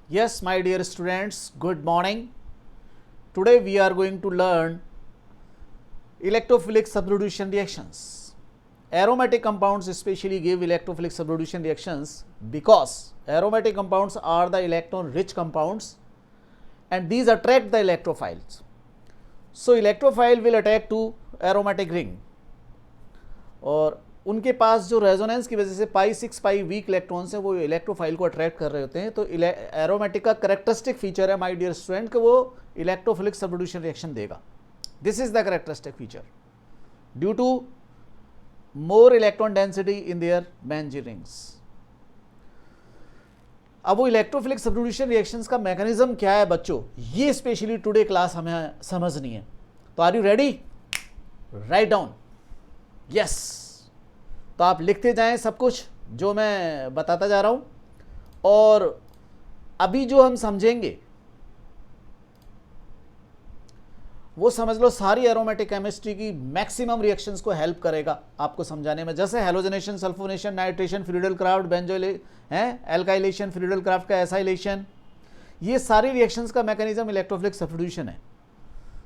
Yes, my dear students, good morning. Today we are going to learn electrophilic substitution reactions. Aromatic compounds especially give electrophilic substitution reactions because aromatic compounds are the electron rich compounds and these attract the electrophiles. So electrophile will attack to aromatic ring और उनके पास जो resonance की वजह से पाई 6 पाई week electrons हैं वो electrophile को attract कर रहे होते हैं। तो एरोमेटिक का करेक्टरिस्टिक फीचर है माय डियर स्टूडेंट कि वो इलेक्ट्रोफिलिक सब्स्टिट्यूशन रिएक्शन देगा। This is the characteristic feature due to more electron density in their benzene rings. अब वो इलेक्ट्रोफिलिक सब्स्टिट्यूशन रिएक्शंस का मैकेनिज्म क्या है बच्चों, ये स्पेशली टुडे क्लास हमें समझनी है। तो are you ready? Write down. Yes, तो आप लिखते जाएं सब कुछ जो मैं बताता जा रहा हूं और अभी जो हम समझेंगे वो समझ लो सारी एरोमेटिक केमिस्ट्री की मैक्सिमम रिएक्शंस को हेल्प करेगा आपको समझाने में। जैसे halogenation, sulphonation, nitration, Friedel craft, alkylation, Friedel craft का एसाइलेशन, ये सारी रिएक्शंस का मैकेनिज्म इलेक्ट्रोफिलिक सब्स्टिट्यूशन है।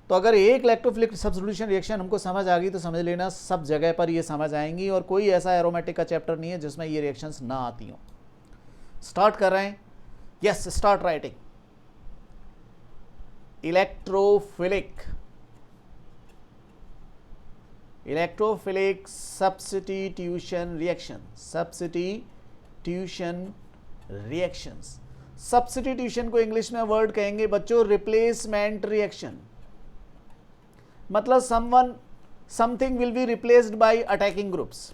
तो अगर एक इलेक्ट्रोफिलिक सब्स्टिट्यूशन रिएक्शन हमको समझ आ गई तो समझ लेना सब जगह पर ये समझ आएंगी और कोई ऐसा एरोमेटिक का चैप्टर नहीं है जिसमें ये रिएक्शंस ना आती हो। स्टार्ट कर रहे हैं। Yes, start writing. Electrophilic substitution reactions. Substitution को इंग्लिश में वर्ड कहेंगे बच्चों रिप्लेसमेंट रिएक्शन। मतलब something will be replaced by attacking groups.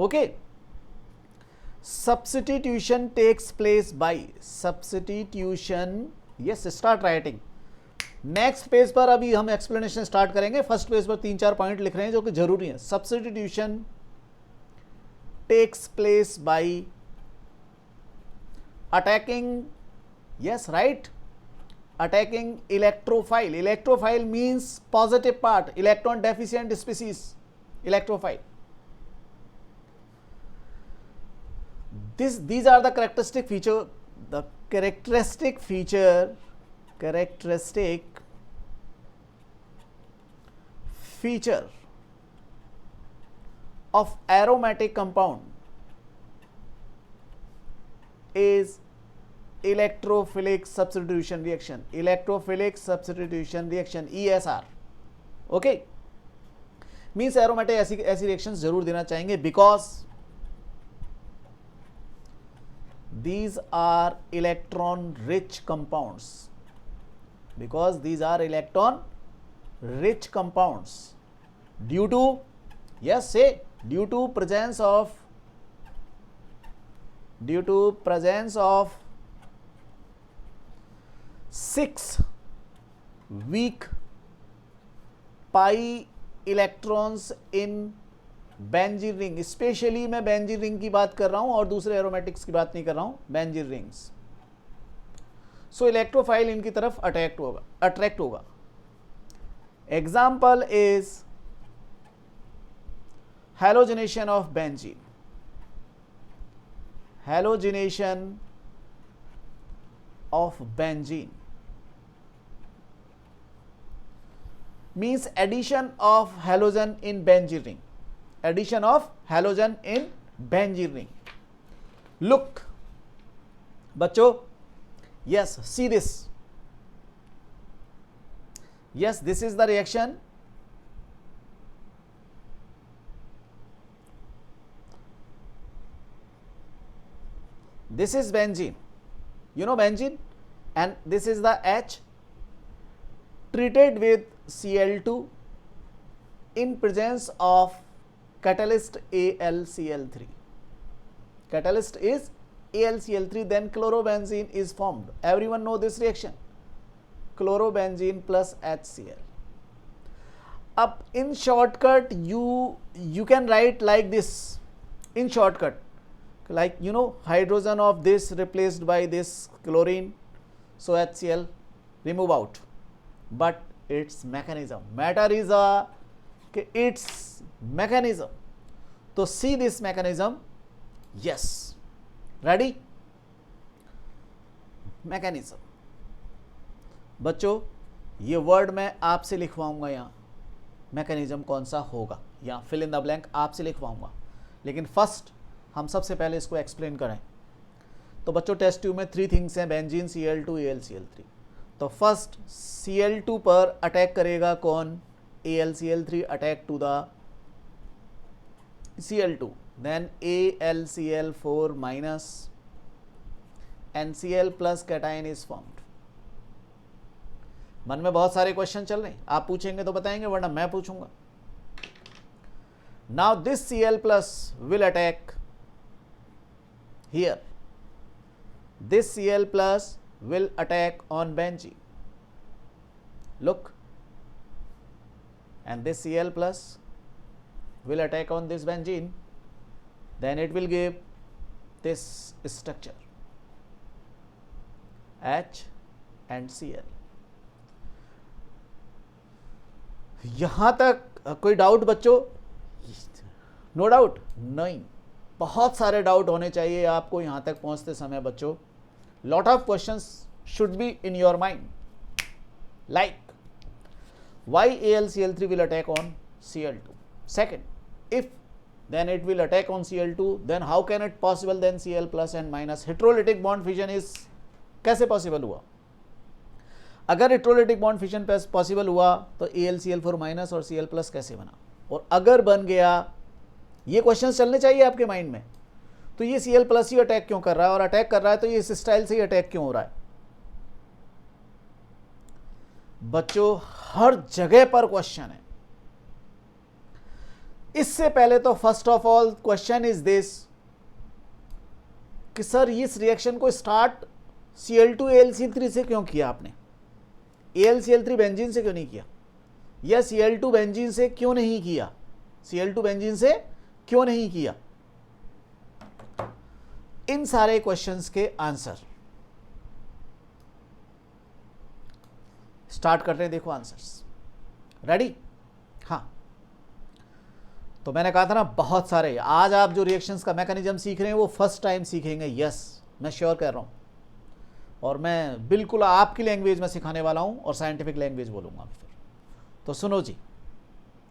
Okay, substitution takes place by substitution. Yes, start writing. Next page पर अभी हम एक्सप्लेनेशन स्टार्ट करेंगे। First page पर 3-4 पॉइंट लिख रहे हैं जो कि जरूरी है। Substitution takes place by attacking, yes right, attacking electrophile. Electrophile means positive part, electron deficient species, electrophile. These are the characteristic feature of aromatic compound is electrophilic substitution reaction, ESR. Okay, means aromatic ऐसी reactions जरूर देना चाहेंगे because these are electron rich compounds, due to, yes say, due to presence of 6 weak pi electrons in benzene ring. Specially मैं benzene ring की बात कर रहा हूं और दूसरे एरोमेटिक्स की बात नहीं कर रहा हूं, बेंजीन रिंग्स। सो इलेक्ट्रोफाइल इनकी तरफ अट्रैक्ट होगा। Example is halogenation of benzene. Halogenation of benzene means addition of halogen in benzene ring. Look बच्चों, yes, see this. Yes, this is the reaction. This is benzene. You know benzene, and this is the H treated with Cl2 in presence of catalyst AlCl3. Catalyst is AlCl3, then chlorobenzene is formed. Everyone know this reaction, chlorobenzene plus HCl. Up in shortcut you can write like this in shortcut, like you know hydrogen of this replaced by this chlorine, so HCl remove out, but its mechanism, matter is its mechanism. So see this mechanism. Yes, ready? Mechanism. बच्चों ये word मैं आपसे लिखवाऊंगा, यहाँ mechanism कौन सा होगा, यहाँ fill in the blank आपसे लिखवाऊंगा, लेकिन फर्स्ट हम सबसे पहले इसको एक्सप्लेन करें। तो बच्चों टेस्ट ट्यूब में 3 थिंग्स हैं, बेंजीन, Cl2, AlCl3। तो फर्स्ट Cl2 पर अटैक करेगा कौन, AlCl3 attack to the Cl2, then AlCl4 minus NCl plus cation is formed. मन में बहुत सारे क्वेश्चन चल रहे हैं, आप पूछेंगे तो बताएंगे, वरना मैं पूछूंगा। Now this Cl plus will attack here, this Cl plus will attack on benzene, look, and this Cl plus will attack on this benzene, then it will give this structure H and Cl। यहां तक कोई doubt बच्चों? No doubt? नहीं, बहुत सारे doubt होने चाहिए आपको यहां तक पहुंचते समय बच्चों। lot of questions should be in your mind, like why AlCl3 will attack on Cl2, second, if then it will attack on Cl2, then how can it possible then Cl plus and minus heterolytic bond fission is कैसे possible हुआ? अगर heterolytic bond fission possible हुआ तो AlCl4 minus और Cl plus कैसे बना, और अगर बन गया, ये क्वेश्चन चलने चाहिए आपके माइंड में। तो ये Cl प्लस ही अटैक क्यों कर रहा है, और अटैक कर रहा है तो ये इस स्टाइल से ही अटैक क्यों हो रहा है? बच्चों हर जगह पर क्वेश्चन है। इससे पहले तो first of all question is this कि सर इस रिएक्शन को स्टार्ट Cl2 AlCl3 से क्यों किया आपने, AlCl3 बेंजीन से क्यों नहीं किया, या Cl2 बेंजीन से क्यों नहीं किया, Cl2 बेंजीन से क्यों नहीं किया? इन सारे क्वेश्चंस के आंसर स्टार्ट करते हैं। देखो आंसर्स रेडी? हाँ, तो मैंने कहा था ना बहुत सारे, आज आप जो रिएक्शंस का मैकेनिज्म सीख रहे हैं वो फर्स्ट टाइम सीखेंगे। यस, मैं श्योर कह रहा हूं, और मैं बिल्कुल आपकी लैंग्वेज में सिखाने वाला हूं और साइंटिफिक लैंग्वेज बोलूंगा फिर। तो सुनो जी,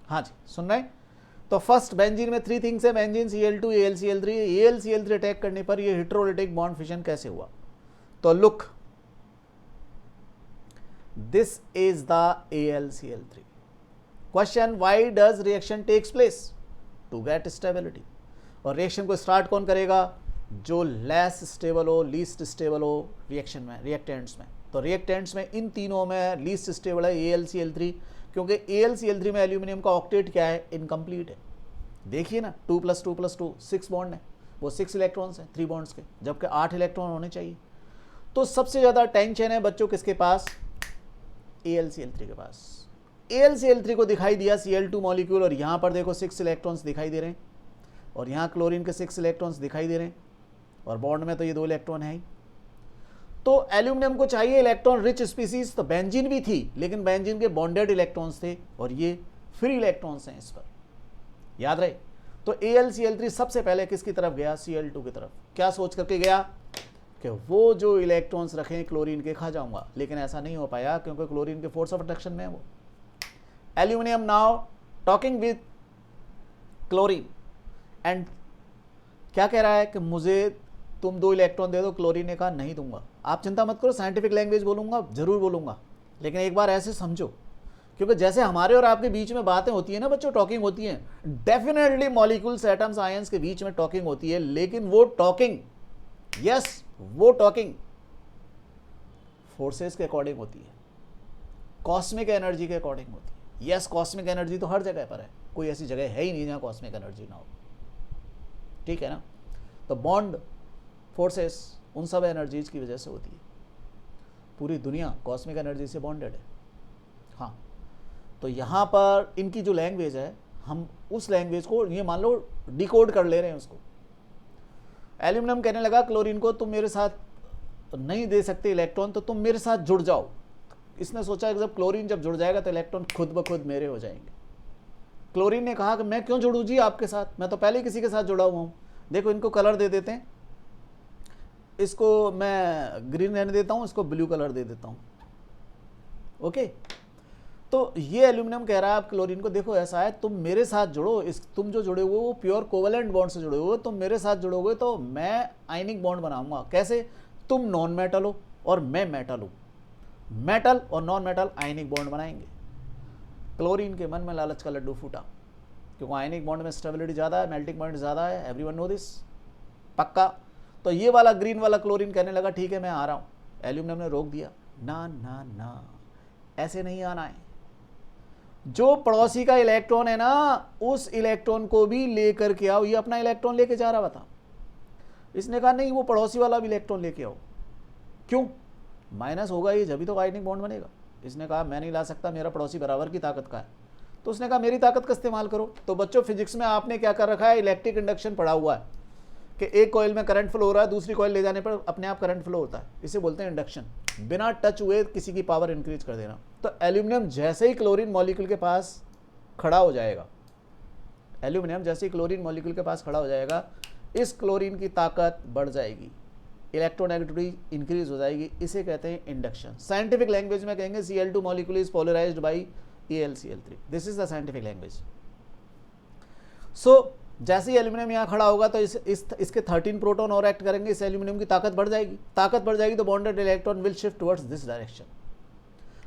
हाँ जी सुन रहे हैं? तो फर्स्ट बेंजीन में 3 थिंग्स है, benzene, Cl2, AlCl3। AlCl3 attack करने पर ये हेट्रोलिटिक बॉन्ड फिशन कैसे हुआ? तो look, this is the AlCl3। Question, why does reaction takes place? To get stability. और रिएक्शन को स्टार्ट कौन करेगा? जो लेस स्टेबल हो, लीस्ट स्टेबल हो रिएक्शन में, रिएक्टेंट्स में। तो रिएक्टेंट्स में इन तीनों में लीस्ट स्टेबल है AlCl3, क्योंकि AlCl3 में एल्यूमिनियम का ऑक्टेट क्या है? इनकम्प्लीट है। देखिए ना, 2 + 2 + 2 6 बॉन्ड है, वो 6 इलेक्ट्रॉन्स हैं 3 बॉन्ड्स के, जबकि 8 इलेक्ट्रॉन होने चाहिए। तो सबसे ज़्यादा टेंशन है बच्चों किसके पास? AlCl3 के पास। AlCl3 को दिखाई दिया Cl2 मॉलिक्यूल, और यहाँ पर देखो 6 इलेक्ट्रॉन्स दिखाई दे रहे हैं, और यहाँ क्लोरीन के 6 इलेक्ट्रॉन्स दिखाई दे रहे हैं, और बॉन्ड में तो ये 2 इलेक्ट्रॉन है ही। तो एल्यूमिनियम को चाहिए इलेक्ट्रॉन रिच स्पीसीज, तो बेंजीन भी थी, लेकिन बेंजीन के बॉन्डेड इलेक्ट्रॉन्स थे, और ये फ्री इलेक्ट्रॉन्स हैं इस पर, याद रहे। तो AlCl3 सबसे पहले किसकी तरफ गया? Cl2 की तरफ। क्या सोच करके गया? कि वो जो इलेक्ट्रॉन्स रखे क्लोरीन के खा जाऊंगा, लेकिन ऐसा नहीं हो पाया, क्योंकि क्लोरीन के फोर्स ऑफ अट्रैक्शन में है वो। Aluminium now talking with chlorine, and क्या कह रहा है कि मुझे तुम 2 इलेक्ट्रॉन दे दो। क्लोरीन ने कहा नहीं दूंगा। आप चिंता मत करो, साइंटिफिक लैंग्वेज बोलूंगा, जरूर बोलूंगा, लेकिन एक बार ऐसे समझो, क्योंकि जैसे हमारे और आपके बीच में बातें होती है ना बच्चों, टॉकिंग होती है, डेफिनेटली मॉलिक्यूल्स, एटम्स, आयंस के बीच में टॉकिंग होती है, लेकिन वो टॉकिंग, यस वो टॉकिंग फोर्सेस के अकॉर्डिंग होती है, कॉस्मिक एनर्जी के अकॉर्डिंग होती है। यस, कॉस्मिक एनर्जी तो हर जगह पर है, कोई ऐसी जगह है ही नहीं जहां कॉस्मिक एनर्जी ना हो, ठीक है ना। तो बॉन्ड फोर्सेस उन सब एनर्जीज की वजह से होती है। पूरी दुनिया कॉस्मिक एनर्जी से बॉन्डेड है। हाँ, तो यहाँ पर इनकी जो लैंग्वेज है, हम उस लैंग्वेज को ये मान लो डिकोड कर ले रहे हैं उसको। एल्यूमिनियम कहने लगा क्लोरीन को, तुम मेरे साथ नहीं दे सकते इलेक्ट्रॉन, तो तुम मेरे साथ जुड़ जाओ। इसने सोचा कि जब क्लोरीन जब जुड़ जाएगा तो इलेक्ट्रॉन खुद ब खुद मेरे हो जाएंगे। क्लोरीन ने कहा कि मैं क्यों जुड़ूं जी आपके साथ, मैं तो पहले ही किसी के साथ जुड़ा हुआ हूँ। देखो इनको कलर दे देते हैं, इसको मैं ग्रीन रहने देता हूँ, इसको ब्लू कलर दे देता हूँ। ओके, तो ये एल्यूमिनियम कह रहा है आप क्लोरीन को, देखो ऐसा है, तुम मेरे साथ जुड़ो, इस तुम जो जुड़े हुए वो प्योर कोवेलेंट बॉन्ड से जुड़े हुए, तुम मेरे साथ जुड़ोगे तो मैं आयनिक बॉन्ड बनाऊंगा। कैसे? तुम नॉन मेटल हो और मैं मेटल हूँ, मेटल और नॉन मेटल आयनिक बॉन्ड बनाएंगे। क्लोरीन के मन में लालच का लड्डू फूटा, क्योंकि आयनिक बॉन्ड में स्टेबिलिटी ज़्यादा है, मेल्टिंग पॉइंट ज़्यादा है, एवरीवन नो दिस, पक्का। तो ये वाला ग्रीन वाला क्लोरीन कहने लगा ठीक है मैं आ रहा हूँ। एल्यूमिनियम ने रोक दिया, ना ना ना, ऐसे नहीं आना है, जो पड़ोसी का इलेक्ट्रॉन है ना उस इलेक्ट्रॉन को भी लेकर के आओ। ये अपना इलेक्ट्रॉन लेके जा रहा था, इसने कहा नहीं वो पड़ोसी वाला भी इलेक्ट्रॉन लेके आओ। क्यों? माइनस होगा ये जब भी तो आयनिक बॉन्ड बनेगा। इसने कहा मैं नहीं ला सकता, मेरा पड़ोसी बराबर की ताकत का है। तो उसने कहा मेरी ताकत का इस्तेमाल करो। तो बच्चों फिजिक्स में आपने क्या कर रखा है, इलेक्ट्रिक इंडक्शन पढ़ा हुआ है कि एक कॉइल में करंट फ्लो हो रहा है, दूसरी कॉइल ले जाने पर अपने आप करंट फ्लो होता है, इसे बोलते हैं इंडक्शन। बिना टच हुए किसी की पावर इंक्रीज कर देना। तो एल्यूमिनियम जैसे ही क्लोरीन मॉलिक्यूल के पास खड़ा हो जाएगा, एल्यूमिनियम जैसे ही क्लोरीन मॉलिक्यूल के पास खड़ा हो जाएगा, इस क्लोरीन की ताकत बढ़ जाएगी, इलेक्ट्रोनेगेटिविटी इंक्रीज हो जाएगी, इसे कहते हैं इंडक्शन। साइंटिफिक लैंग्वेज में कहेंगे Cl2 molecule is polarised by AlCl3, this is the scientific language. So जैसे ही एल्यूमिनियम यहाँ खड़ा होगा तो इसके 13 प्रोटॉन और एक्ट करेंगे, इस एल्यूमिनियम की ताकत बढ़ जाएगी। ताकत बढ़ जाएगी तो bonded electron will shift towards this direction.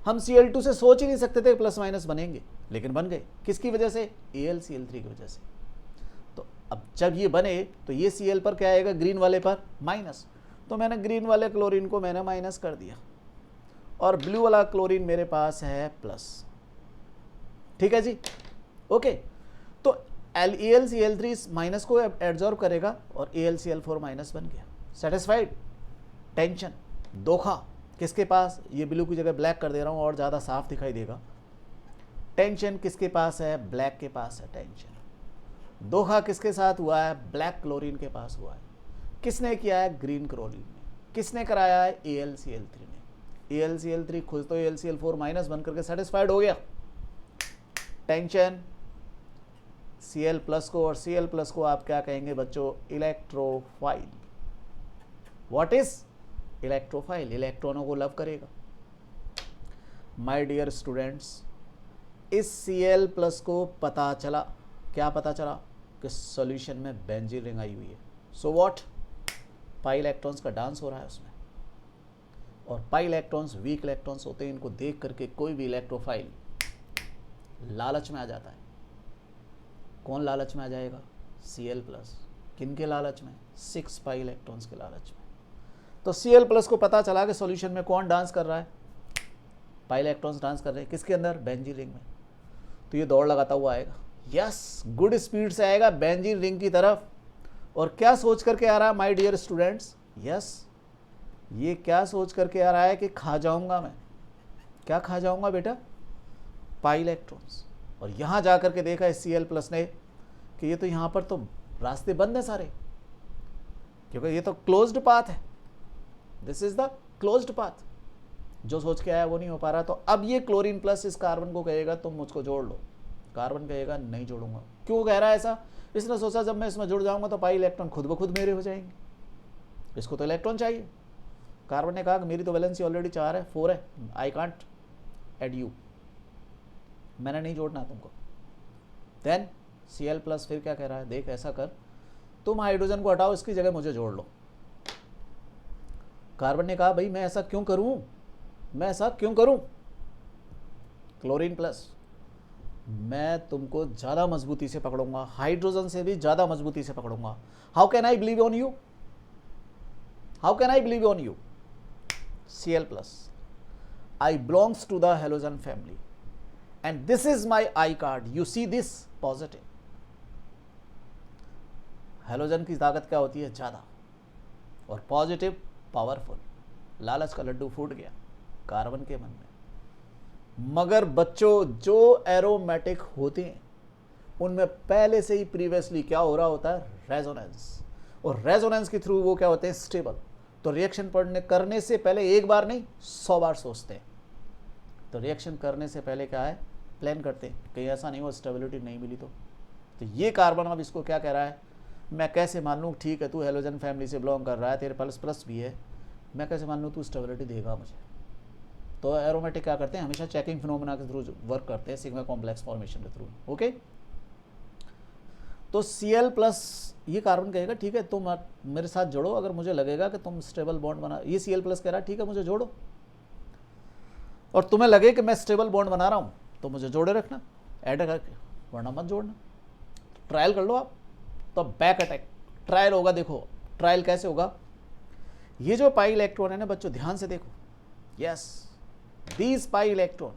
हम Cl2 से सोच ही नहीं सकते थे प्लस माइनस बनेंगे, लेकिन बन गए। किसकी वजह से? AlCl3 की वजह से। तो अब जब ये बने तो ये Cl पर क्या आएगा, ग्रीन वाले पर माइनस। तो मैंने ग्रीन वाले क्लोरीन को मैंने माइनस कर दिया और ब्लू वाला क्लोरीन मेरे पास है प्लस। ठीक है जी, ओके। तो AlCl3 माइनस को एब्जॉर्ब करेगा और AlCl4 माइनस बन गया। सेटिस्फाइड? टेंशन, धोखा किसके पास? ये ब्लू की जगह ब्लैक कर दे रहा हूँ और ज़्यादा साफ दिखाई देगा। टेंशन किसके पास है? ब्लैक के पास है टेंशन। धोखा किसके साथ हुआ है? ब्लैक क्लोरीन के पास हुआ है। किसने किया है? ग्रीन क्लोरीन ने। किसने कराया है? AlCl3 ने। AlCl3 खुद तो AlCl4 माइनस बन करके सेटिस्फाइड हो गया। टेंशन Cl प्लस को और Cl प्लस को आप क्या कहेंगे बच्चों? इलेक्ट्रोफाइल। What is electrophile? इलेक्ट्रॉनों को लव करेगा। माय डियर स्टूडेंट्स, इस Cl प्लस को पता चला, क्या पता चला? कि सॉल्यूशन में बेंजीन रिंग आई हुई है। So what? पाई इलेक्ट्रॉन्स का डांस हो रहा है उसमें, और पाई इलेक्ट्रॉन्स वीक इलेक्ट्रॉन्स होते हैं, इनको देख करके कोई भी इलेक्ट्रोफाइल लालच में आ जाता है। कौन लालच में आ जाएगा? Cl plus. किन के लालच में? 6 पाई इलेक्ट्रॉन्स के लालच में। तो Cl प्लस को पता चला कि सॉल्यूशन में कौन डांस कर रहा है? पाई इलेक्ट्रॉन्स डांस कर रहे हैं। किसके अंदर? बेंजीन रिंग में। तो ये दौड़ लगाता हुआ आएगा, यस, गुड स्पीड से आएगा बेंजीन रिंग की तरफ। और क्या सोच करके आ रहा है माय डियर स्टूडेंट्स? यस, ये क्या सोच करके आ रहा है कि खा जाऊंगा मैं। क्या खा जाऊंगा बेटा? Pi electrons. और यहां जाकर के देखा इस Cl प्लस ने कि ये तो यहां पर तो रास्ते बंद है सारे, क्योंकि ये तो क्लोज्ड पाथ है, this is the closed path. जो सोच के आया वो नहीं हो पा रहा। तो अब ये क्लोरीन प्लस इस कार्बन को कहेगा तुम मुझको जोड़ लो, कार्बन कहेगा नहीं जोड़ूंगा। क्यों कह रहा है ऐसा? इसने सोचा जब मैं इसमें जुड़ जाऊंगा तो पाई इलेक्ट्रॉन खुद ब खुद मेरे हो जाएंगे, इसको तो इलेक्ट्रॉन चाहिए। कार्बन ने कहा कि मेरी तो वैलेंसी ऑलरेडी 4 है, 4 है, आई कांट एड यू, मैंने नहीं जोड़ना तुमको। देन Cl प्लस फिर क्या कह रहा है? देख ऐसा कर, तुम हाइड्रोजन को हटाओ, इसकी जगह मुझे जोड़ लो। कार्बन ने कहा भाई मैं ऐसा क्यों करूं, मैं ऐसा क्यों करूं? क्लोरीन प्लस, मैं तुमको ज़्यादा मजबूती से पकड़ूंगा, हाइड्रोजन से भी ज़्यादा मजबूती से पकड़ूंगा। How can I believe on you? How can I believe on you? Cl plus, I belongs to the halogen family and this is my I card. You see this positive. Halogen की ताकत क्या होती है? ज़्यादा, और positive powerful. लालच का लड्डू फूट गया कार्बन के मन में। मगर बच्चों जो एरोमेटिक होते हैं उनमें पहले से ही प्रीवियसली क्या हो रहा होता है? रेजोनेंस। और रेजोनेंस के थ्रू वो क्या होते हैं? स्टेबल। तो रिएक्शन करने से पहले एक बार नहीं 100 बार सोचते हैं। तो रिएक्शन करने से पहले क्या है? प्लान करते हैं, कहीं ऐसा नहीं हो स्टेबिलिटी नहीं मिली तो ये कार्बन अब इसको क्या कह रहा है मैं कैसे मान लूँ, ठीक है तू हेलोजन फैमिली से बिलोंग कर रहा है, तेरे पास प्लस भी है, मैं कैसे मान लूँ तू स्टेबिलिटी देगा मुझे। तो एरोमेटिक क्या करते हैं, हमेशा चेकिंग फिनोमेना के थ्रू वर्क करते हैं, सिग्मा कॉम्प्लेक्स फॉर्मेशन के थ्रू। ओके, तो Cl प्लस ये कार्बन कहेगा ठीक है तुम मेरे साथ जोड़ो, अगर मुझे लगेगा कि तुम स्टेबल बॉन्ड बना, ये Cl प्लस कह रहा है ठीक है मुझे जोड़ो, और तुम्हें लगे कि मैं स्टेबल बॉन्ड बना रहा हूँ तो मुझे जोड़े रखना, ऐड करके, वरना मत जोड़ना। ट्रायल कर लो आप, तो बैक अटैक ट्रायल होगा। देखो ट्रायल कैसे होगा, ये जो पाई इलेक्ट्रॉन है ना बच्चों, ध्यान से देखो, yes these pi electron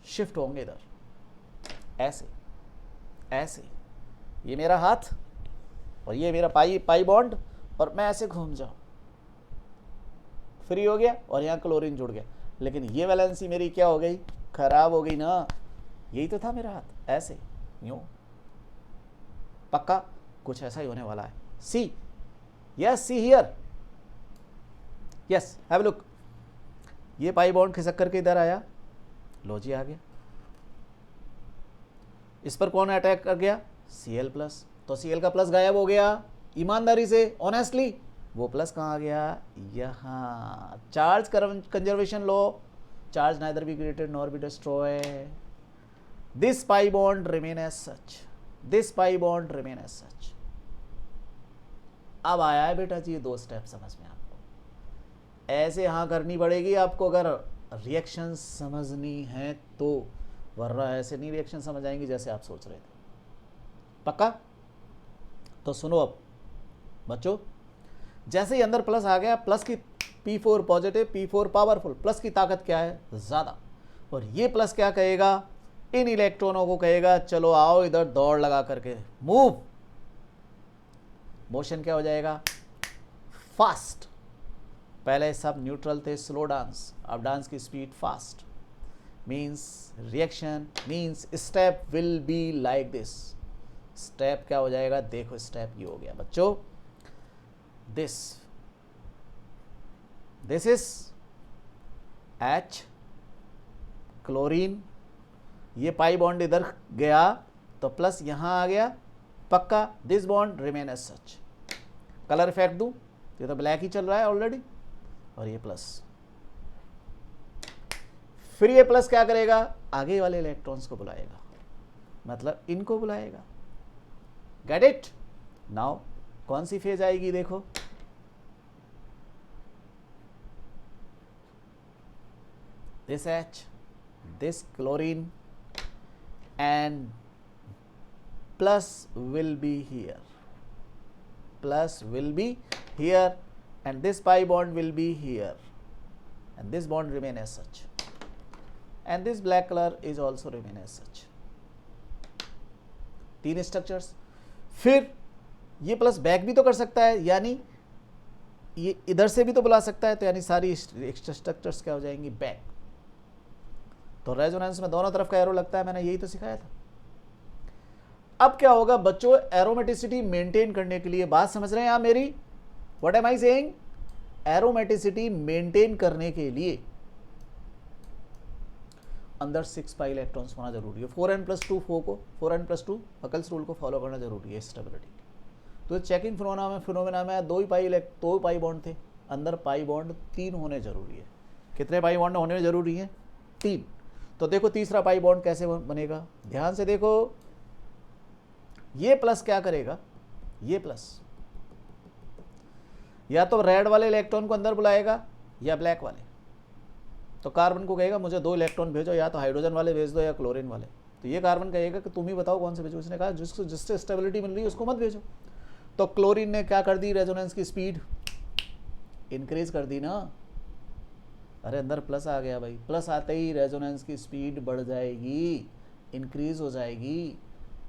shift होंगे इधर, ऐसे ऐसे, ये मेरा हाथ और ये मेरा पाई बॉन्ड, और मैं ऐसे घूम जाऊं, फ्री हो गया और यहाँ क्लोरीन जुड़ गया। लेकिन ये वैलेंसी मेरी क्या हो गई, खराब हो गई ना। यही तो था मेरा हाथ, ऐसे यूं, पक्का कुछ ऐसा ही होने वाला है। See, yes see here, yes have a look, ये पाई बॉन्ड खिसक करके इधर आया, लो जी आ गया, इस पर कौन अटैक कर गया, Cl प्लस, तो Cl का प्लस गायब हो गया। ईमानदारी से ऑनेस्टली वो प्लस कहाँ आ गया, यहाँ। चार्ज कंजर्वेशन लो, charge neither be created nor be destroy, this pi bond remain as such, this pi bond remain as such. अब आया है बेटा जी ये दो स्टेप समझ में आपको, ऐसे यहाँ करनी पड़ेगी आपको अगर रिएक्शन समझनी है तो, वरना ऐसे नहीं रिएक्शन समझ आएंगी जैसे आप सोच रहे थे। पक्का? तो सुनो अब बच्चों, जैसे ही अंदर प्लस आ गया, प्लस की P4 positive, P4 powerful, plus की ताकत क्या है, ज़्यादा, और ये प्लस क्या कहेगा, इन इलेक्ट्रॉनों को कहेगा चलो आओ इधर दौड़ लगा करके मूव, मोशन क्या हो जाएगा, फास्ट। पहले सब न्यूट्रल थे, स्लो डांस, अब डांस की speed fast, means reaction means step will be like this. Step क्या हो जाएगा, देखो स्टेप ये हो गया बच्चों, दिस इज H क्लोरीन, ये पाई बॉन्ड इधर गया तो प्लस यहां आ गया, पक्का, this bond remain as such. Colour effect दूं, ये तो ब्लैक ही चल रहा है ऑलरेडी, और ये प्लस, फिर ये प्लस क्या करेगा, आगे वाले इलेक्ट्रॉन्स को बुलाएगा, मतलब इनको बुलाएगा। Get it? नाउ कौन सी फेज आएगी देखो, this H, this chlorine, and plus will be here, plus will be here, and this pi bond will be here, and this bond remain as such, and this black color is also remain as such। तीन structures. फिर ये plus back भी तो कर सकता है, यानी ये इधर से भी तो बुला सकता है, तो यानी सारी स्ट्रक्चर्स क्या हो जाएंगी, बैक। तो रेजोनेंस में दोनों तरफ का एरो लगता है, मैंने यही तो सिखाया था। अब क्या होगा बच्चों, एरोमेटिसिटी मेंटेन करने के लिए, बात समझ रहे हैं आप मेरी, what am I saying, aromaticity maintain करने के लिए अंदर 6 पाई इलेक्ट्रॉन्स होना जरूरी है। 4n+2 को 4n+2 हकल्स रूल को फॉलो करना जरूरी है स्टेबिलिटी। तो चेकिंग फिनोमेना में दो पाई बॉन्ड थे, अंदर पाई बॉन्ड 3 होने जरूरी है। कितने पाई बॉन्ड होने जरूरी है, 3। तो देखो तीसरा पाई बॉन्ड कैसे बनेगा, ध्यान से देखो, ये प्लस क्या करेगा, ये प्लस या तो रेड वाले इलेक्ट्रॉन को अंदर बुलाएगा या ब्लैक वाले। तो कार्बन को कहेगा मुझे 2 इलेक्ट्रॉन भेजो, या तो हाइड्रोजन वाले भेज दो या क्लोरीन वाले। तो ये कार्बन कहेगा कि तुम ही बताओ कौन से भेजो। उसने कहा जिससे स्टेबिलिटी मिल रही है उसको मत भेजो। तो क्लोरीन ने क्या कर दी, रेजोनेंस की स्पीड इंक्रीज कर दी ना। अरे अंदर प्लस आ गया भाई, प्लस आते ही रेजोनेंस की स्पीड बढ़ जाएगी, इंक्रीज हो जाएगी।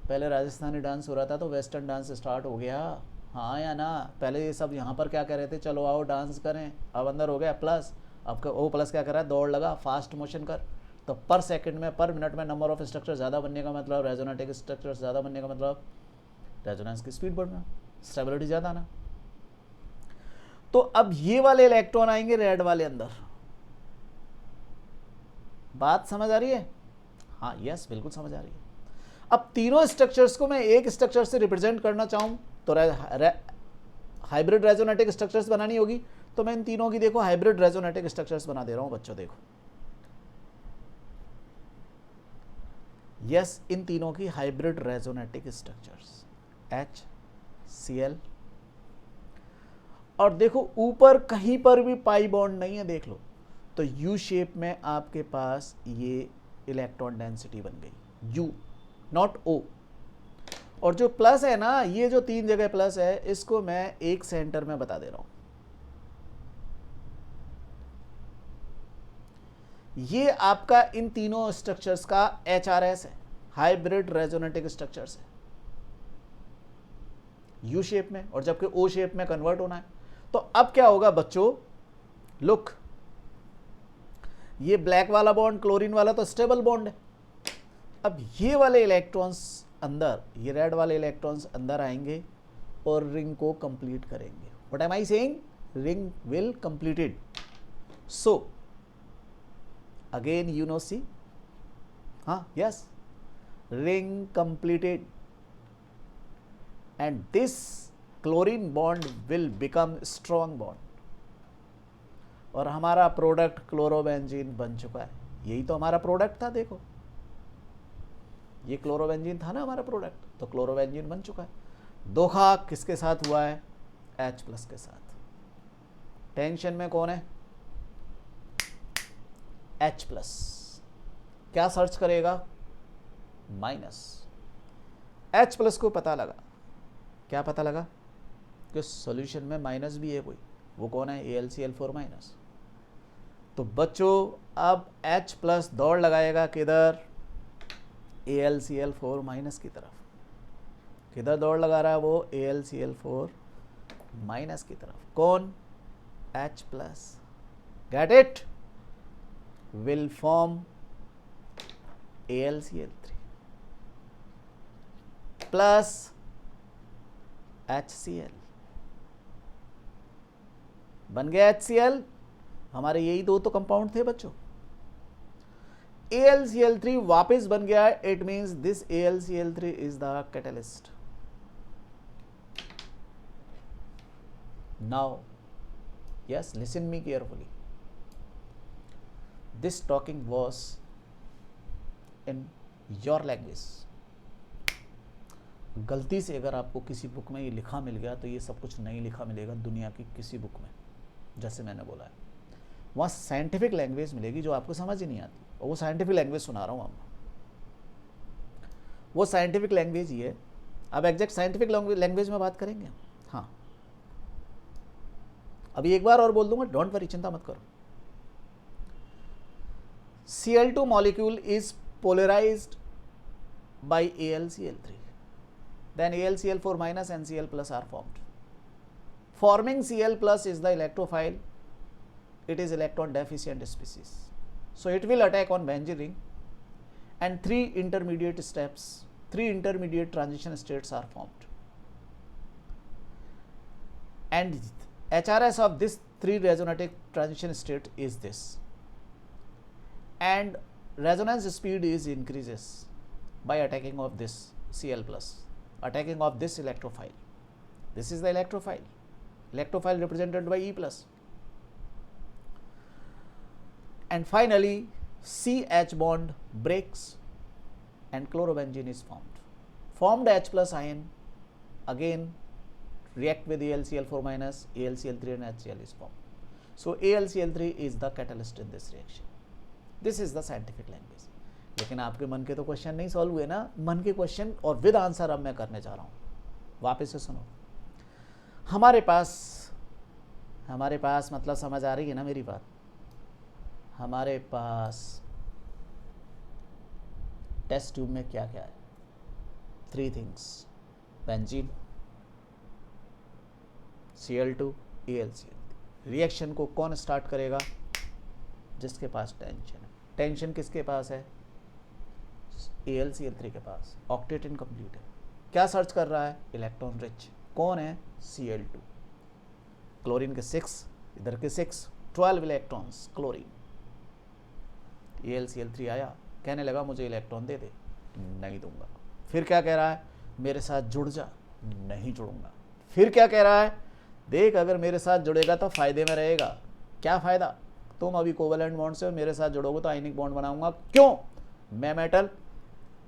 पहले राजस्थानी डांस हो रहा था तो वेस्टर्न डांस स्टार्ट हो गया, हाँ या ना। पहले ये सब यहाँ पर क्या कह रहे थे, चलो आओ डांस करें, अब अंदर हो गया प्लस। अब वो प्लस क्या कर रहा है, दौड़ लगा, फास्ट मोशन कर। तो पर सेकंड में, पर मिनट में नंबर ऑफ स्ट्रक्चर ज़्यादा बनने का मतलब, रेजोनेटिक स्ट्रक्चर ज़्यादा बनने का मतलब रेजोनेंस की स्पीड बढ़ना, स्टेबिलिटी ज़्यादा आना। तो अब ये वाले इलेक्ट्रॉन आएंगे रेड वाले अंदर। बात समझ आ रही है? हाँ यस, बिल्कुल समझ आ रही है। अब तीनों स्ट्रक्चर्स को मैं एक स्ट्रक्चर से रिप्रेजेंट करना चाहूँ तो हाइब्रिड रेजोनेटिक स्ट्रक्चर्स बनानी होगी, तो मैं इन तीनों की देखो हाइब्रिड रेजोनेटिक स्ट्रक्चर्स बना दे रहा हूँ बच्चों। देखो यस, इन तीनों की हाइब्रिड रेजोनेटिक स्ट्रक्चर्स HCl, और देखो ऊपर कहीं पर भी पाई बॉन्ड नहीं है, देख लो, तो यू शेप में आपके पास ये इलेक्ट्रॉन डेंसिटी बन गई, यू नॉट ओ। और जो प्लस है ना, ये जो 3 जगह प्लस है, इसको मैं एक सेंटर में बता दे रहा हूं। ये आपका इन तीनों स्ट्रक्चर्स का HRS है, हाइब्रिड रेजोनेटिक स्ट्रक्चर्स है, यू शेप में, और जबकि ओ शेप में कन्वर्ट होना है। तो अब क्या होगा बच्चों, लुक, ये ब्लैक वाला बॉन्ड क्लोरीन वाला तो स्टेबल बॉन्ड है। अब ये वाले इलेक्ट्रॉन्स अंदर, ये रेड वाले इलेक्ट्रॉन्स अंदर आएंगे और रिंग को कंप्लीट करेंगे। What am I saying, ring will completed. So again you know see, हाँ yes, ring completed and this chlorine bond will become strong bond, और हमारा प्रोडक्ट क्लोरोबेंजीन बन चुका है। यही तो हमारा प्रोडक्ट था, देखो ये क्लोरोबेंजीन था ना हमारा प्रोडक्ट, तो क्लोरोबेंजीन बन चुका है। धोखा किसके साथ हुआ है, H+ के साथ। टेंशन में कौन है, H+। क्या सर्च करेगा, माइनस। H+ को पता लगा, क्या पता लगा कि सॉल्यूशन में माइनस भी है कोई, वो कौन है, AlCl4-। तो बच्चों अब H+ दौड़ लगाएगा किधर, AlCl4- की तरफ। किधर दौड़ लगा रहा है वो, AlCl4- की तरफ। कौन, H+। Get it, will form AlCl3 plus HCl, बन गया HCl। हमारे यही दो तो कंपाउंड थे बच्चों, AlCl3 वापस बन गया। It means this AlCl3 is the catalyst. Now yes, listen me carefully, this talking was in your language. गलती से अगर आपको किसी बुक में ये लिखा मिल गया तो ये सब कुछ नहीं लिखा मिलेगा दुनिया की किसी बुक में। जैसे मैंने बोला है, वहाँ साइंटिफिक लैंग्वेज मिलेगी जो आपको समझ ही नहीं आती, और वो साइंटिफिक लैंग्वेज सुना रहा हूँ आपको। वो साइंटिफिक लैंग्वेज ही है। अब एग्जैक्ट साइंटिफिक लैंग्वेज में बात करेंगे। हाँ, अभी एक बार और बोल दूंगा, डोंट वरी, चिंता मत करो। Cl2 molecule is polarized by AlCl3. Then AlCl4- and Cl+ are formed. Forming Cl+ is the electrophile. It is electron deficient species. So it will attack on benzene ring, and 3 intermediate steps, 3 intermediate transition states are formed. And HRS of this 3 resonatic transition state is this. And resonance speed is increases by attacking of this Cl+, attacking of this electrophile. This is the electrophile. Electrophile represented by E+. And finally, CH bond breaks and chlorobenzene is formed. Formed H+ ion again react with AlCl4-, AlCl3 and HCl is formed. So AlCl3 is the catalyst in this reaction. This is the scientific language. लेकिन आपके मन के तो question नहीं solve हुए ना, मन के क्वेश्चन और विद आंसर अब मैं करने जा रहा हूँ। वापस से सुनो, हमारे पास मतलब समझ आ रही है ना मेरी बात। हमारे पास टेस्ट ट्यूब में क्या क्या है, 3 things, benzene, Cl2, AlCl3। Reaction को कौन स्टार्ट करेगा, जिसके पास टेंशन है। टेंशन किसके पास है, AlCl3 के पास। ऑक्टेट इनकम्प्लीट है, क्या सर्च कर रहा है, इलेक्ट्रॉन रिच। कौन है, Cl2। क्लोरीन के 6, इधर के 6, 12 इलेक्ट्रॉन्स क्लोरीन। AlCl3 आया, कहने लगा मुझे इलेक्ट्रॉन दे दे, नहीं दूंगा। फिर क्या कह रहा है, मेरे साथ जुड़ जा, नहीं जुड़ूंगा। फिर क्या कह रहा है, देख अगर मेरे साथ जुड़ेगा तो फायदे में रहेगा। क्या फायदा, तुम अभी कोवेलेंट बॉन्ड से हो, मेरे साथ जुड़ोगे तो आयनिक बॉन्ड बनाऊंगा। क्यों, मैं मेटल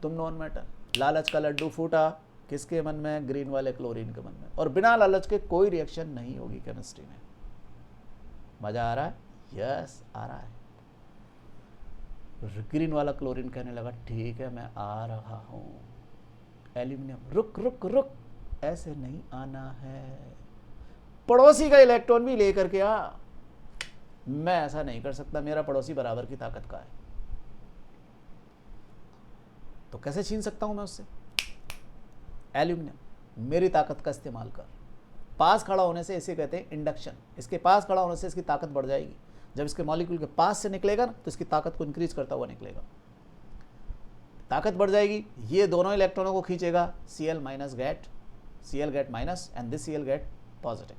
तुम नॉन मेटल। लालच का लड्डू फूटा किसके मन में, ग्रीन वाले क्लोरीन के मन में। और बिना लालच के कोई रिएक्शन नहीं होगी केमिस्ट्री में। मजा आ रहा है, यस आ रहा है। ग्रीन वाला क्लोरीन कहने लगा ठीक है मैं आ रहा हूं। एल्यूमिनियम रुक रुक रुक, ऐसे नहीं आना है, पड़ोसी का इलेक्ट्रॉन भी लेकर के आ। मैं ऐसा नहीं कर सकता, मेरा पड़ोसी बराबर की ताकत का है, तो कैसे छीन सकता हूं मैं उससे। एल्यूमिनियम मेरी ताकत का इस्तेमाल कर। पास खड़ा होने से इसे कहते हैं इंडक्शन। इसके पास खड़ा होने से इसकी ताकत बढ़ जाएगी। जब इसके मॉलिक्यूल के पास से निकलेगा ना तो इसकी ताकत को इंक्रीज करता हुआ निकलेगा, ताकत बढ़ जाएगी। ये दोनों इलेक्ट्रॉनों को खींचेगा, Cl minus gate, Cl get minus and this Cl gate positive,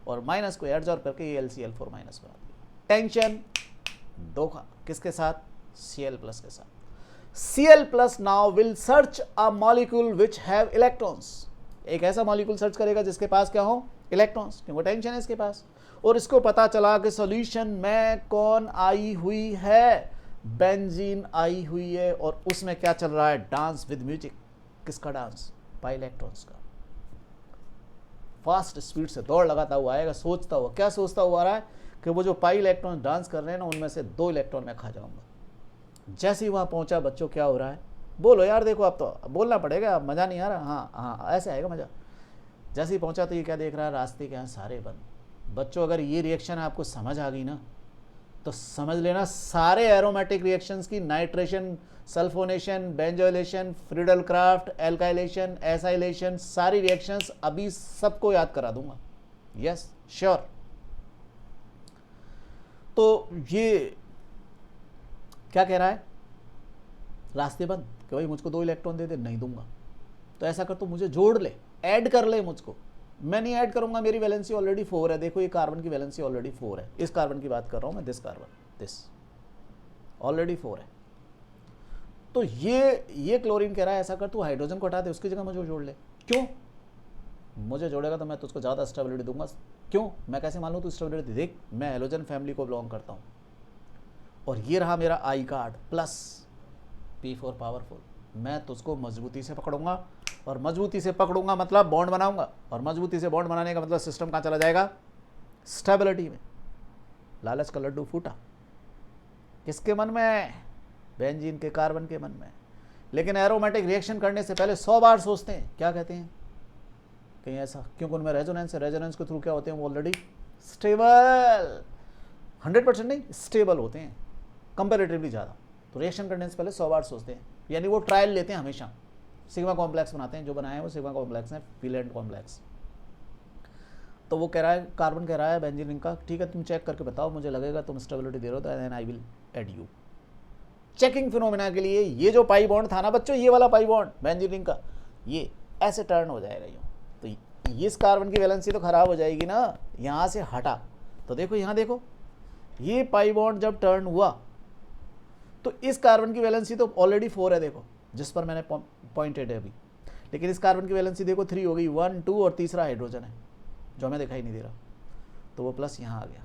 और माइनस को एडजॉर्ब करके ये LCl4 माइनस बना दिया। टेंशन धोखा किसके साथ, Cl प्लस के साथ। Cl plus now will search a molecule which have electrons. एक ऐसा मॉलिक्यूल सर्च करेगा जिसके पास क्या हो, इलेक्ट्रॉन्स, क्योंकि टेंशन है इसके पास। और इसको पता चला कि सॉल्यूशन में कौन आई हुई है, बेंजीन आई हुई है, और उसमें क्या चल रहा है, डांस विद म्यूजिक। किसका डांस, पाई इलेक्ट्रॉन्स का। फास्ट स्पीड से दौड़ लगाता हुआ आएगा, सोचता हुआ, क्या सोचता हुआ आ रहा है कि वो जो पाई इलेक्ट्रॉन डांस कर रहे हैं ना, उनमें से 2 इलेक्ट्रॉन मैं खा जाऊंगा। जैसे ही वहां पहुंचा, बच्चों क्या हो रहा है, बोलो यार, देखो अब तो बोलना पड़ेगा, मजा नहीं आ रहा, हाँ हाँ ऐसे आएगा मजा। जैसे ही पहुंचा तो ये क्या देख रहा है, रास्ते के यहाँ सारे बंद। बच्चों अगर ये रिएक्शन आपको समझ आ गई ना, तो समझ लेना सारे एरोमेटिक रिएक्शंस की, nitration, sulphonation, benzoylation, Friedel craft, alkylation, acylation, सारी रिएक्शंस अभी सबको याद करा दूंगा। Yes sure. तो ये क्या कह रहा है, रास्ते बंद, कि भाई मुझको 2 इलेक्ट्रॉन दे दे, नहीं दूंगा। तो ऐसा कर, तो मुझे जोड़ ले, ऐड कर ले मुझको। मैं नहीं ऐड करूंगा, मेरी वैलेंसी ऑलरेडी 4 है। देखो ये कार्बन की वैलेंसी ऑलरेडी 4 है, इस कार्बन की बात कर रहा हूं मैं, दिस कार्बन, दिस ऑलरेडी 4 है। तो ये क्लोरीन कह रहा है ऐसा कर, तू हाइड्रोजन को हटा दे, उसकी जगह मुझे जोड़ ले। क्यों, मुझे जोड़ेगा तो मैं तुझको ज़्यादा स्टेबिलिटी दूंगा। क्यों, मैं कैसे मान लूँ तू स्टेबिलिटी, देख मैं हैलोजन फैमिली को बिलोंग करता हूँ, और ये रहा मेरा I card plus P4 powerful. मैं तुझको मजबूती से पकड़ूंगा, और मजबूती से पकड़ूंगा मतलब बॉन्ड बनाऊंगा, और मजबूती से बॉन्ड बनाने का मतलब सिस्टम कहाँ चला जाएगा, स्टेबिलिटी में। लालच का लड्डू फूटा किसके मन में, बेंजीन के, कार्बन के मन में। लेकिन एरोमेटिक रिएक्शन करने से पहले 100 बार सोचते हैं। क्या कहते हैं, कहीं ऐसा, क्योंकि उनमें रेजोनेंस है, रेजोनेंस के थ्रू क्या होते हैं, वो ऑलरेडी स्टेबल, 100% नहीं, स्टेबल होते हैं कंपेरेटिवली ज़्यादा। तो रिएक्शन करने से पहले 100 बार सोचते हैं, यानी वो ट्रायल लेते हैं हमेशा। सिग्मा कॉम्प्लेक्स बनाते हैं, जो बनाए हैं वो सिग्मा कॉम्प्लेक्स हैं, वैलेंट कॉम्प्लेक्स। तो वो कह रहा है, कार्बन कह रहा है बेंजीन रिंग का, ठीक है तुम चेक करके बताओ, मुझे लगेगा तुम स्टेबिलिटी दे रहे हो, तो then I will add you. Checking phenomena के लिए ये जो पाई बॉन्ड था ना बच्चों, ये वाला पाई बॉन्ड बेंजीन रिंग का, ये ऐसे टर्न हो जाएगा यूँ। तो इस कार्बन की वैलेंसी तो खराब हो जाएगी ना, यहाँ से हटा। तो देखो यहाँ देखो, ये पाई बॉन्ड जब टर्न हुआ तो इस कार्बन की वैलेंसी तो ऑलरेडी 4 है, देखो जिस पर मैंने पॉइंटेड है अभी। लेकिन इस कार्बन की वैलेंसी देखो 3 हो गई, 1 2 और तीसरा हाइड्रोजन है जो हमें दिखाई नहीं दे रहा। तो वो प्लस यहाँ आ गया,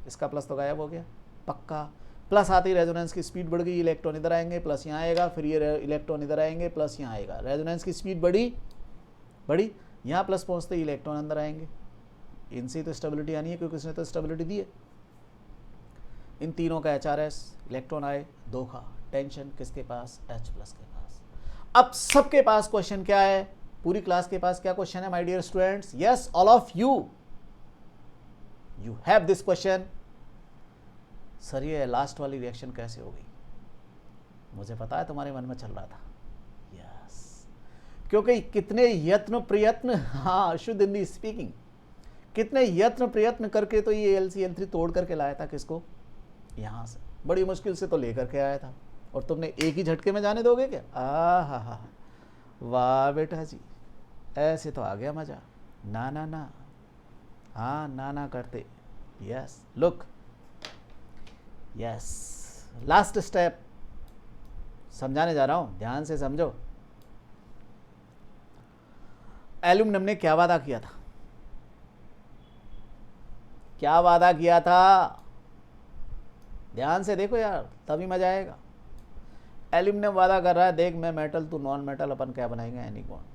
इसका प्लस तो गायब हो गया पक्का। प्लस आते ही रेजोनेंस की स्पीड बढ़ गई, इलेक्ट्रॉन इधर आएंगे, प्लस यहाँ आएगा, फिर ये इलेक्ट्रॉन इधर आएंगे, प्लस यहाँ आएगा। रेजोनेंस की स्पीड बढ़ी, यहाँ प्लस पहुँचते ही इलेक्ट्रॉन अंदर आएंगे। इनसे तो स्टेबिलिटी आनी है, क्योंकि इसने तो स्टेबिलिटी दी है। इन तीनों का HRS, इलेक्ट्रॉन आए, धोखा, टेंशन किसके पास, H प्लस के पास। अब सबके पास क्वेश्चन क्या है, पूरी क्लास के पास क्या क्वेश्चन है my dear students, yes all of you have this question, sir ये लास्ट वाली रिएक्शन कैसे हो गई। मुझे पता है तुम्हारे मन में चल रहा था, यस, क्योंकि कितने यत्न प्रयत्न, हाँ शुद्ध हिंदी स्पीकिंग, कितने यत्न प्रयत्न करके तो ये LCl3 तोड़ करके लाया था, किसको, यहाँ से बड़ी मुश्किल से तो लेकर के आया था, और तुमने एक ही झटके में जाने दोगे क्या। हा, वाह बेटा जी, ऐसे तो आ गया मजा। ना ना ना, हाँ ना करते, yes look, yes last step समझाने जा रहा हूँ, ध्यान से समझो। एल्यूमिनियम ने क्या वादा किया था? क्या वादा किया था? ध्यान से देखो यार, तभी मजा आएगा। एल्यूमिनियम वादा कर रहा है, देख मैं मेटल तू नॉन मेटल, अपन क्या बनाएंगे आयनिक बॉन्ड।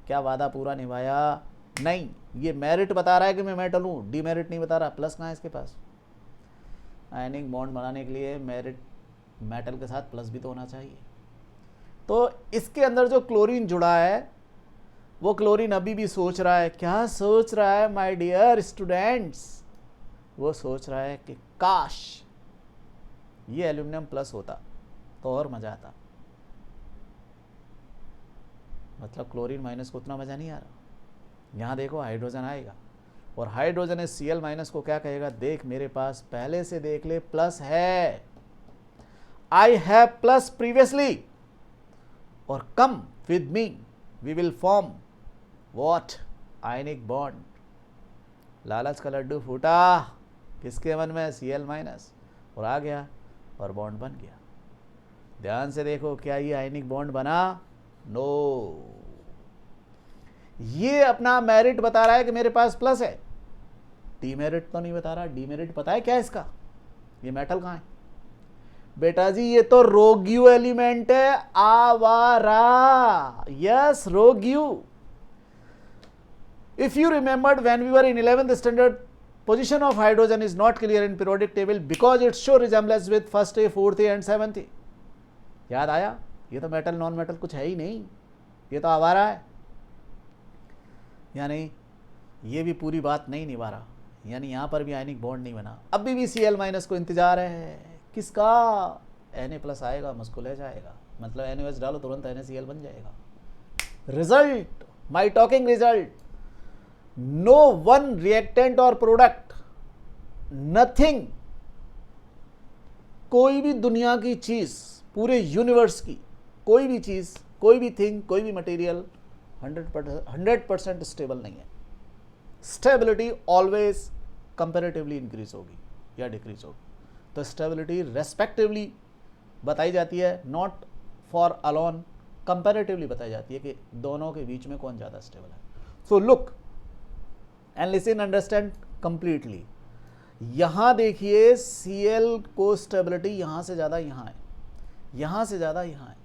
क्या वादा पूरा निभाया? नहीं। ये मेरिट बता रहा है कि मैं मेटल हूँ, डीमेरिट नहीं बता रहा। प्लस कहाँ है इसके पास? आयनिक बॉन्ड बनाने के लिए मेरिट मेटल के साथ प्लस भी तो होना चाहिए। तो इसके अंदर जो क्लोरीन जुड़ा है, वो क्लोरीन अभी भी सोच रहा है। क्या सोच रहा है माय डियर स्टूडेंट्स? वो सोच रहा है कि काश ये एल्यूमिनियम प्लस होता तो और मजा आता। मतलब क्लोरीन माइनस को उतना मजा नहीं आ रहा। यहां देखो हाइड्रोजन आएगा और हाइड्रोजन इस Cl माइनस को क्या कहेगा? देख मेरे पास पहले से देख ले प्लस है, आई हैव प्लस प्रीवियसली, और come with me we will form what? Ionic bond. लालच का लड्डू फूटा किसके मन में? Cl माइनस, और आ गया और बॉन्ड बन गया। ध्यान से देखो, क्या ये आयनिक बॉन्ड बना? नो। ये अपना मेरिट बता रहा है कि मेरे पास प्लस है, डीमेरिट तो नहीं बता रहा। डीमेरिट पता है क्या इसका? ये मेटल कहां है बेटा जी? ये तो रोग्यू एलिमेंट है, आवारा। Yes, रोग्यू। If you remembered when we were in 11th standard, position of hydrogen is not clear in periodic table because it show resemblance with first A, fourth A and seventh A. याद आया? ये तो metal non metal कुछ है ही नहीं, ये तो आवारा है। यानी ये भी पूरी बात नहीं निभा रहा, यानी यहाँ पर भी आयनिक बॉन्ड नहीं बना। अभी भी Cl माइनस को इंतजार है किसका? Na प्लस आएगा, मस्कुलेज आएगा, मतलब NaOH डालो तुरंत NaCl बन जाएगा। Result, my talking result, no one reactant or product, nothing, कोई भी दुनिया की चीज, पूरे यूनिवर्स की कोई भी चीज, कोई भी थिंग, कोई भी मटेरियल 100% स्टेबल नहीं है। स्टेबिलिटी ऑलवेज कंपैरेटिवली इंक्रीज होगी या डिक्रीज होगी। तो स्टेबिलिटी रेस्पेक्टिवली बताई जाती है, नॉट फॉर अलोन, कंपैरेटिवली बताई जाती है कि दोनों के बीच में कौन ज्यादा स्टेबल है। So look and listen, understand completely. यहां देखिए Cl को स्टेबिलिटी यहां से ज्यादा यहां है, यहां से ज्यादा यहां है,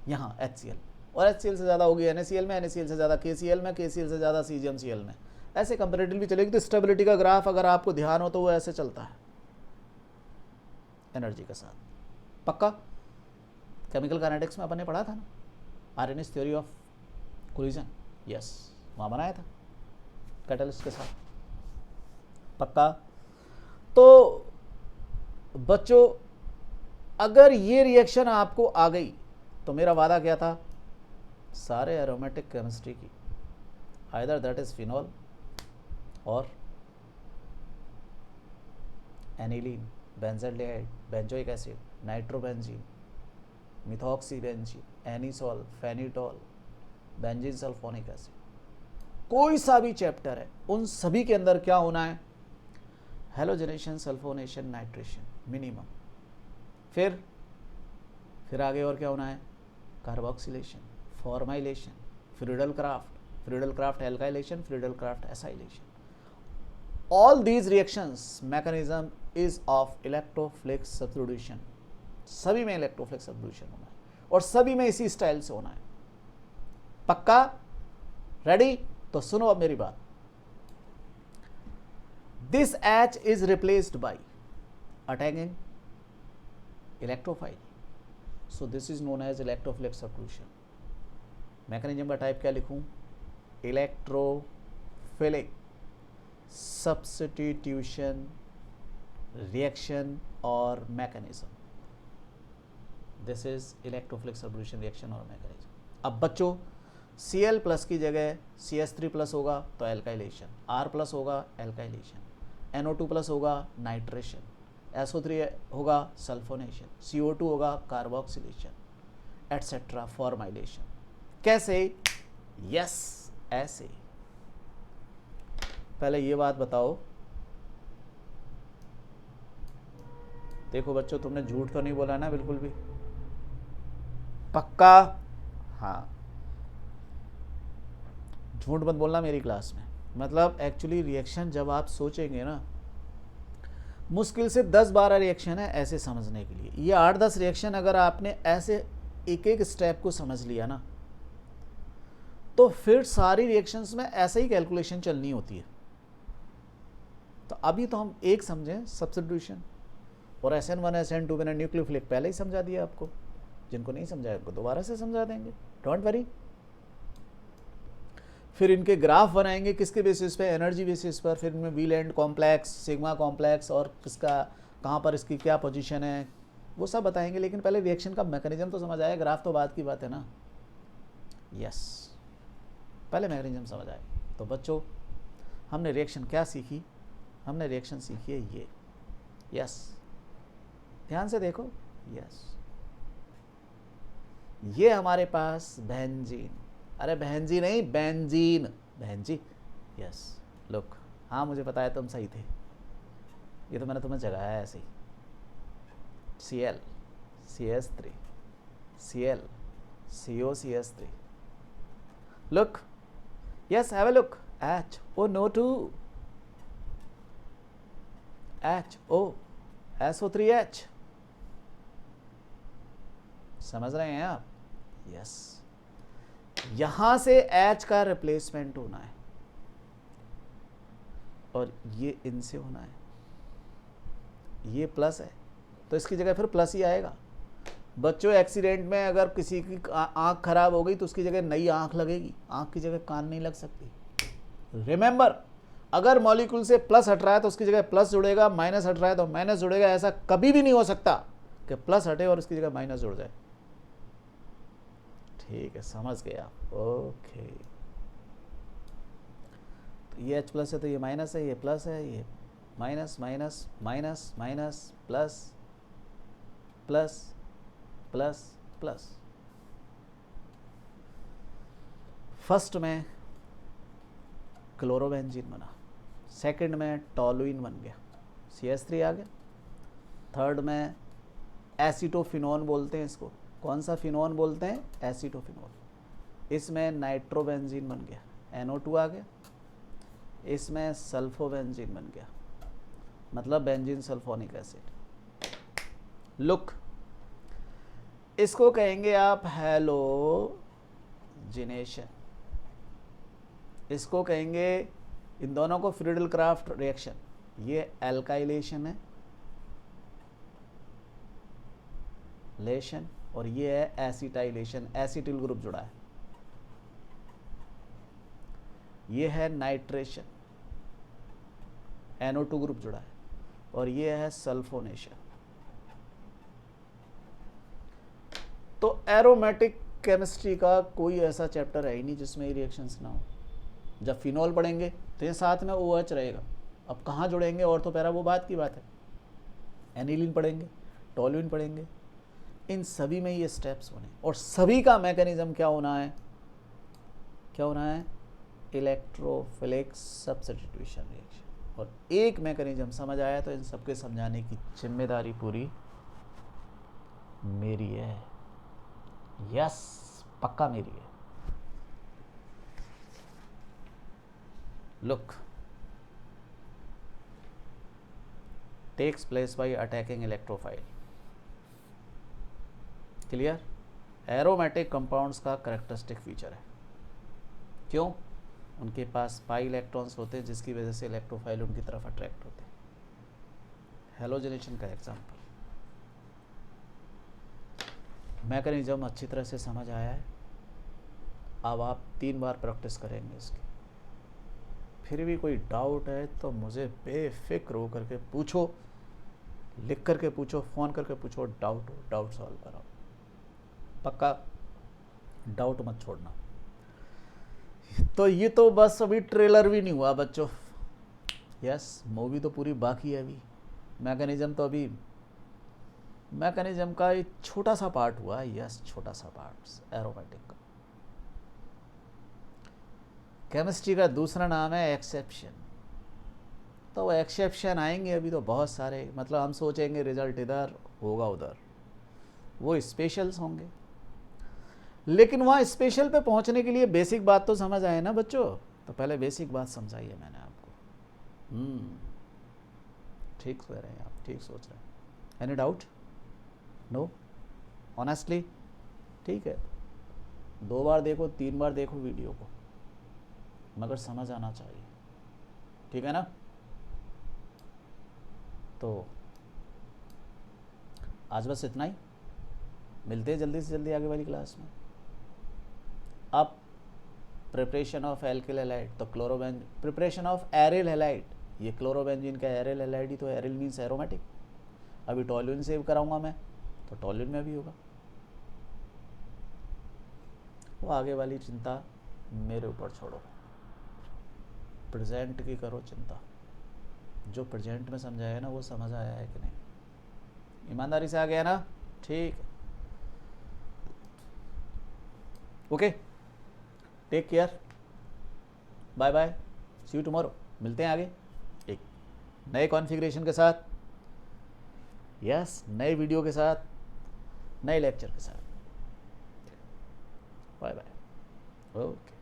यहां HCl, और HCl से ज्यादा होगी NaCl में, NaCl से ज्यादा KCl में, KCl से ज्यादा CgMCl में। ऐसे कंपैरेटिवली चलेगी। तो स्टेबिलिटी का ग्राफ अगर आपको ध्यान हो तो वो ऐसे चलता है एनर्जी के साथ। पक्का केमिकल काइनेटिक्स में अपन ने पढ़ा था ना, आर्यनिश थ्योरी ऑफ कोलिजन। यस, वहां बनाया था कैटलिस्ट के साथ। पक्का। तो बच्चों अगर ये रिएक्शन आपको आ गई तो मेरा वादा क्या था? सारे एरोमेटिक केमिस्ट्री की, आइदर दैट इज फिनॉल और aniline, benzaldehyde, benzoic acid, nitrobenzene, methoxybenzene, anisole, phenetole, benzene sulphonic acid, कोई सा भी चैप्टर है उन सभी के अंदर क्या होना है? Halogenation, sulphonation, nitration minimum. फिर आगे और क्या होना है? Carboxylation, formylation, Friedel craft alkylation, Friedel Crafts acylation. All these reactions mechanism is of electrophilic substitution. सभी में इलेक्ट्रोफिलिक सब्स्टिट्यूशन होना है और सभी में इसी स्टाइल से होना है। पक्का? रेडी? तो सुनो अब मेरी बात। This H is replaced by attacking electrophile, so this is known as electrophilic substitution। Mechanism का टाइप क्या लिखूं? इलेक्ट्रोफिलिक सब्स्टिट्यूशन रिएक्शन और mechanism. This is electrophilic substitution reaction और मैकेनिज्म। अब बच्चों Cl प्लस की जगह CH3 प्लस होगा तो एल्काइलेशन, R प्लस होगा एल्काइलेशन, NO2 प्लस होगा नाइट्रेशन, SO3 होगा सल्फोनेशन, CO2 होगा कार्बोक्सिलेशन एटसेट्रा फॉर्माइलेशन। कैसे? यस, ऐसे। पहले ये बात बताओ, देखो बच्चों तुमने झूठ तो नहीं बोला ना बिल्कुल भी? पक्का? हाँ। झूठ मत बोलना मेरी क्लास में। मतलब एक्चुअली रिएक्शन जब आप सोचेंगे ना, मुश्किल से 10-12 रिएक्शन है ऐसे समझने के लिए। ये 8-10 रिएक्शन अगर आपने ऐसे एक एक स्टेप को समझ लिया ना, तो फिर सारी रिएक्शंस में ऐसे ही कैलकुलेशन चलनी होती है। तो अभी तो हम एक समझें, सब्स्टिट्यूशन, और SN1 SN2 मैंने न्यूक्लियोफिलिक पहले ही समझा दिया आपको। जिनको नहीं समझाया उनको दोबारा से समझा देंगे, डोंट वरी। फिर इनके ग्राफ बनाएंगे, किसके बेसिस पे? एनर्जी बेसिस पर। फिर इनमें वीलैंड कॉम्प्लेक्स, सिग्मा कॉम्प्लेक्स, और किसका कहाँ पर इसकी क्या पोजीशन है, वो सब बताएंगे। लेकिन पहले रिएक्शन का मैकेनिज्म तो समझ आया, ग्राफ तो बात की बात है ना। यस, पहले मैकेनिज्म समझ आए। तो बच्चों, हमने रिएक्शन क्या सीखी? हमने रिएक्शन सीखी है ये। यस, ध्यान से देखो। यस, ये हमारे पास बेंजीन, अरे बेंजीन नहीं, बेंजीन, बेंजी। यस, लुक, हाँ मुझे पता है तुम सही थे, ये तो मैंने तुम्हें जगाया ऐसे ही। Cl, CS3, Cl, COCS3. Look, yes, have a look. H, oh no, 2. H, O, SO3H. समझ रहे हैं आप? यस, यहां से H का रिप्लेसमेंट होना है और ये इनसे होना है। ये प्लस है तो इसकी जगह फिर प्लस ही आएगा। बच्चों, एक्सीडेंट में अगर किसी की आंख खराब हो गई तो उसकी जगह नई आंख लगेगी, आंख की जगह कान नहीं लग सकती। रिमेंबर, अगर मॉलिक्यूल से प्लस हट रहा है तो उसकी जगह प्लस जुड़ेगा, माइनस हट रहा है तो माइनस जुड़ेगा। ऐसा कभी भी नहीं हो सकता कि प्लस हटे और उसकी जगह माइनस जुड़ जाए। ठीक है, समझ गए आप? ओके, तो ये H प्लस है तो ये माइनस है, ये प्लस है, ये minus minus minus minus plus plus plus plus. First में क्लोरोबेंजीन बना, सेकंड में टॉलुइन बन गया, CS3 आ गया। थर्ड में एसीटोफिनोन बोलते हैं इसको। कौन सा फिनोन बोलते हैं? एसीटोफिनोन। इसमें नाइट्रोबेंजीन बन गया, NO2 आ गया। इसमें सल्फोबेंजीन बन गया, मतलब बेंजीन सल्फोनिक एसिड। लुक, इसको कहेंगे आप हैलोजिनेशन, इसको कहेंगे, इन दोनों को फ्रीडल क्राफ्ट रिएक्शन। ये एल्काइलेशन है, लेशन, और ये है एसिटाइलेशन, एसिटिल ग्रुप जुड़ा है। ये है नाइट्रेशन, NO2 ग्रुप जुड़ा है, और ये है सल्फोनेशन। तो एरोमेटिक केमिस्ट्री का कोई ऐसा चैप्टर है ही नहीं जिसमें ये रिएक्शंस ना हो। जब फिनॉल पढ़ेंगे तो ये साथ में OH रहेगा। अब कहाँ जुड़ेंगे और तो पैरा, वो बात की बात है। एनिलीन पढ़ेंगे, टॉलुइन पढ़ेंगे, इन सभी में ये स्टेप्स होने, और सभी का मैकेनिज्म क्या होना है? क्या होना है? Electrophilic substitution reaction. और एक मैकेनिज्म समझ आया तो इन सबके समझाने की जिम्मेदारी पूरी मेरी है। यस, पक्का मेरी है। Look, takes place by attacking electrophile. Clear? Aromatic compounds का कैरेक्टरिस्टिक फीचर है। क्यों? उनके पास पाई इलेक्ट्रॉन्स होते हैं जिसकी वजह से इलेक्ट्रोफाइल उनकी तरफ अट्रैक्ट होते हैं। हेलोजनेशन का एग्जांपल। मैकेनिज्म अच्छी तरह से समझ आया है। अब आप 3 बार प्रैक्टिस करेंगे इसकी। फिर भी कोई डाउट है तो मुझे बेफिक्र हो करके पूछो, लिख करके पूछो, फ़ोन करके पूछो, डाउट सॉल्व कराओ। पक्का डाउट मत छोड़ना। तो ये तो बस अभी ट्रेलर भी नहीं हुआ बच्चों। यस, मूवी तो पूरी बाकी है अभी। मैकेनिज्म तो अभी, मैकेनिज्म का एक छोटा सा पार्ट हुआ है। यस, छोटा सा पार्ट एरोमेटिक का। केमिस्ट्री का दूसरा नाम है एक्सेप्शन। तो वो एक्सेप्शन आएंगे अभी तो बहुत सारे। मतलब हम सोचेंगे रिजल्ट इधर होगा उधर, वो स्पेशल्स होंगे। लेकिन वहाँ स्पेशल पे पहुँचने के लिए बेसिक बात तो समझ आए ना बच्चों, तो पहले बेसिक बात समझाई है मैंने आपको। ठीक कह रहे हैं आप, ठीक सोच रहे हैं। Any doubt? नो? ऑनेस्टली? ठीक है, 2 बार देखो 3 बार देखो वीडियो को, मगर समझ आना चाहिए, ठीक है ना? तो आज बस इतना ही, मिलते हैं जल्दी से जल्दी आगे वाली क्लास में। अब प्रिपरेशन ऑफ एल्किल हैलाइड, तो chlorobenzene, preparation of aryl halide, ये क्लोरोबेंजीन का एरिल हैलाइड ही तो, एरिल मीन्स एरोमेटिक। अभी टॉल्यूइन सेव कराऊंगा मैं, तो टॉल्यूइन में भी होगा। वो आगे वाली चिंता मेरे ऊपर छोड़ो, प्रेजेंट की करो चिंता। जो प्रेजेंट में समझाया है ना, वो समझ आया है कि नहीं? ईमानदारी से आ गया ना? ठीक है, okay, take care, bye bye, see you tomorrow. मिलते हैं आगे एक नए कॉन्फ़िगरेशन के साथ, यस, नए वीडियो के साथ, नए लेक्चर के साथ। Bye bye, okay.